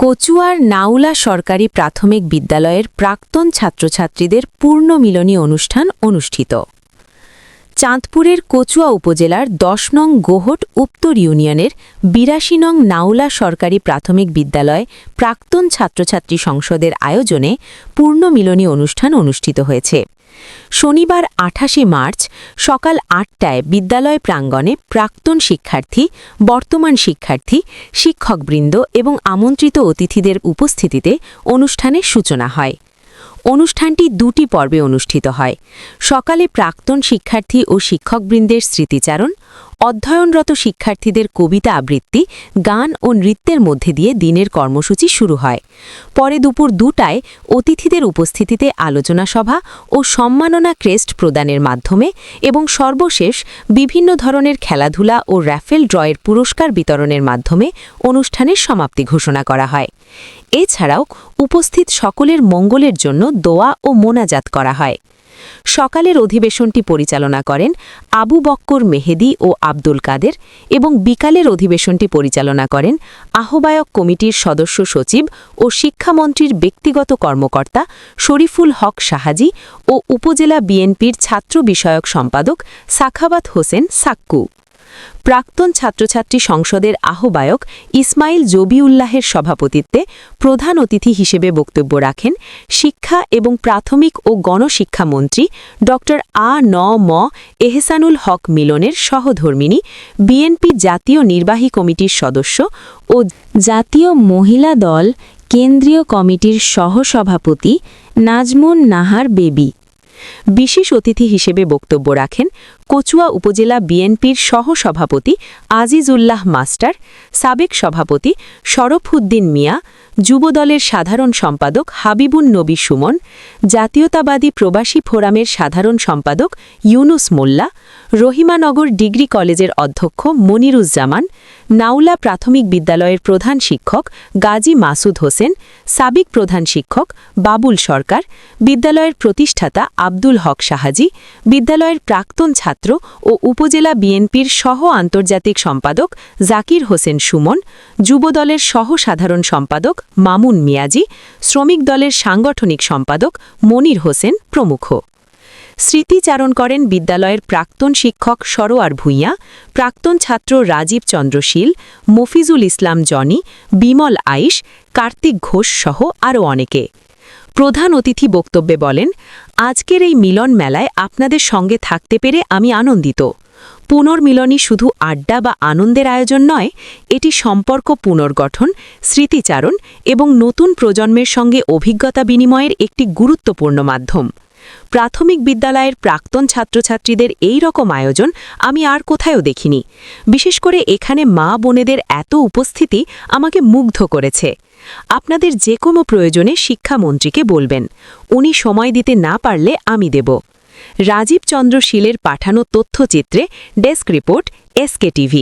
কচুয়ার নাউলা সরকারি প্রাথমিক বিদ্যালয়ের প্রাক্তন ছাত্রছাত্রীদের পূর্ণমিলনী অনুষ্ঠান অনুষ্ঠিত। চাঁদপুরের কচুয়া উপজেলার ১০ নং গোহট উত্তর ইউনিয়নের ৮২ নং নাউলা সরকারি প্রাথমিক বিদ্যালয় প্রাক্তন ছাত্রছাত্রী সংসদের আয়োজনে পূর্ণমিলনী অনুষ্ঠান অনুষ্ঠিত হয়েছে। শনিবার ২৮ মার্চ সকাল ৮টায় বিদ্যালয় প্রাঙ্গণে প্রাক্তন শিক্ষার্থী, বর্তমান শিক্ষার্থী, শিক্ষকবৃন্দ এবং আমন্ত্রিত অতিথিদের উপস্থিতিতে অনুষ্ঠানের সূচনা হয়। অনুষ্ঠানটি দুটি পর্বে অনুষ্ঠিত হয়। সকালে প্রাক্তন শিক্ষার্থী ও শিক্ষকবৃন্দের স্মৃতিচারণ, অধ্যয়নরত শিক্ষার্থীদের কবিতা আবৃত্তি, গান ও নৃত্যের মধ্যে দিয়ে দিনের কর্মসূচি শুরু হয়। পরে দুপুর ২টায় অতিথিদের উপস্থিতিতে আলোচনা সভা ও সম্মাননা ক্রেস্ট প্রদানের মাধ্যমে এবং সর্বশেষ বিভিন্ন ধরনের খেলাধুলা ও র্যাফেল ড্রয়ের পুরস্কার বিতরণের মাধ্যমে অনুষ্ঠানের সমাপ্তি ঘোষণা করা হয়। এছাড়াও উপস্থিত সকলের মঙ্গলের জন্য দোয়া ও মোনাজাত করা হয়। সকালের অধিবেশনটি পরিচালনা করেন আবু বক্কর মেহেদি ও আব্দুল কাদের এবং বিকালের অধিবেশনটি পরিচালনা করেন আহ্বায়ক কমিটির সদস্য সচিব ও শিক্ষামন্ত্রীর ব্যক্তিগত কর্মকর্তা শরীফুল হক সাহাজি ও উপজেলা বিএনপির ছাত্র বিষয়ক সম্পাদক সাখাওয়াত হোসেন সাক্কু। প্রাক্তন ছাত্রছাত্রী সংসদের আহ্বায়ক ইসমাইল জবিউল্লাহের সভাপতিত্বে প্রধান অতিথি হিসেবে বক্তব্য রাখেন শিক্ষা এবং প্রাথমিক ও গণশিক্ষামন্ত্রী ড আ.ন.ম এহসানুল হক মিলনের সহধর্মিণী, বিএনপি জাতীয় নির্বাহী কমিটির সদস্য ও জাতীয় মহিলা দল কেন্দ্রীয় কমিটির সহসভাপতি নাজমুন নাহার বেবি। বিশেষ অতিথি হিসেবে বক্তব্য রাখেন কচুয়া উপজেলা বিএনপির সহসভাপতি আজিজুল্লাহ মাস্টার, সাবেক সভাপতি শরফুদ্দিন মিয়া, যুবদলের সাধারণ সম্পাদক হাবিবুন নবী সুমন, জাতীয়তাবাদী প্রবাসী ফোরামের সাধারণ সম্পাদক ইউনুস মোল্লা, রহিমানগর ডিগ্রি কলেজের অধ্যক্ষ মনিরুজ্জামান, নাউলা প্রাথমিক বিদ্যালয়ের প্রধান শিক্ষক গাজী মাসুদ হোসেন, সাবেক প্রধান শিক্ষক বাবুল সরকার, বিদ্যালয়ের প্রতিষ্ঠাতা আব্দুল হক সাহাজি, বিদ্যালয়ের প্রাক্তন ছাত্র ও উপজেলা বিএনপির সহ আন্তর্জাতিক সম্পাদক জাকির হোসেন সুমন, যুবদলের সহ সাধারণ সম্পাদক মামুন মিয়াজি, শ্রমিক দলের সাংগঠনিক সম্পাদক মনির হোসেন প্রমুখ। স্মৃতিচারণ করেন বিদ্যালয়ের প্রাক্তন শিক্ষক সরোয়ার ভূঁইয়া, প্রাক্তন ছাত্র রাজীব চন্দ্র শীল, মফিজুল ইসলাম জনি, বিমল আইশ, কার্তিক ঘোষ সহ আরও অনেকে। প্রধান অতিথি বক্তব্যে বলেন, আজকের এই মিলন মেলায় আপনাদের সঙ্গে থাকতে পেরে আমি আনন্দিত। পুনর্মিলনী শুধু আড্ডা বা আনন্দের আয়োজন নয়, এটি সম্পর্ক পুনর্গঠন, স্মৃতিচারণ এবং নতুন প্রজন্মের সঙ্গে অভিজ্ঞতা বিনিময়ের একটি গুরুত্বপূর্ণ মাধ্যম। প্রাথমিক বিদ্যালয়ের প্রাক্তন ছাত্রছাত্রীদের এই রকম আয়োজন আমি আর কোথাও দেখিনি। বিশেষ করে এখানে মা বোনেদের এত উপস্থিতি আমাকে মুগ্ধ করেছে। আপনাদের যে কোনো প্রয়োজনে শিক্ষামন্ত্রীকে বলবেন, উনি সময় দিতে না পারলে আমি দেব। রাজীব চন্দ্র শীলের পাঠানো তথ্যচিত্রে ডেস্ক রিপোর্ট, SK TV।